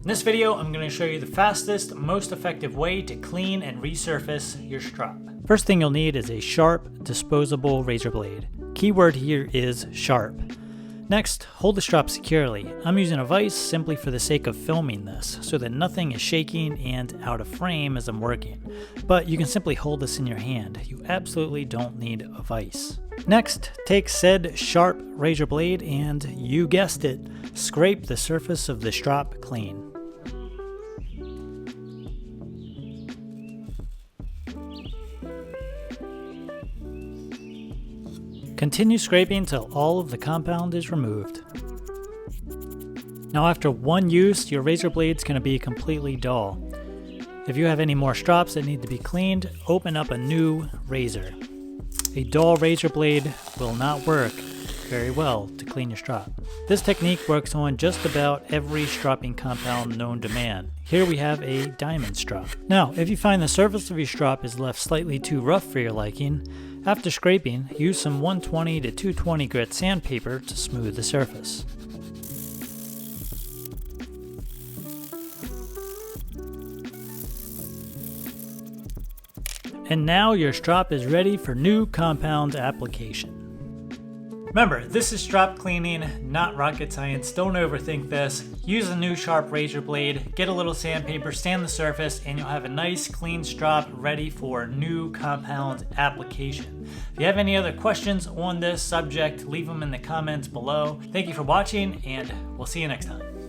In this video, I'm going to show you the fastest, most effective way to clean and resurface your strop. First thing you'll need is a sharp, disposable razor blade. Keyword here is sharp. Next, hold the strop securely. I'm using a vise simply for the sake of filming this, so that nothing is shaking and out of frame as I'm working. But you can simply hold this in your hand. You absolutely don't need a vise. Next, take said sharp razor blade and, you guessed it, scrape the surface of the strop clean. Continue scraping till all of the compound is removed. Now after one use, your razor blade's going to be completely dull. If you have any more strops that need to be cleaned, open up a new razor. A dull razor blade will not work very well to clean your strop. This technique works on just about every stropping compound known to man. Here we have a diamond strop. Now, if you find the surface of your strop is left slightly too rough for your liking, after scraping, use some 120 to 220 grit sandpaper to smooth the surface. And now your strop is ready for new compound application. Remember, this is strop cleaning, not rocket science. Don't overthink this. Use a new sharp razor blade, get a little sandpaper, sand the surface, and you'll have a nice clean strop ready for new compound application. If you have any other questions on this subject, leave them in the comments below. Thank you for watching, and we'll see you next time.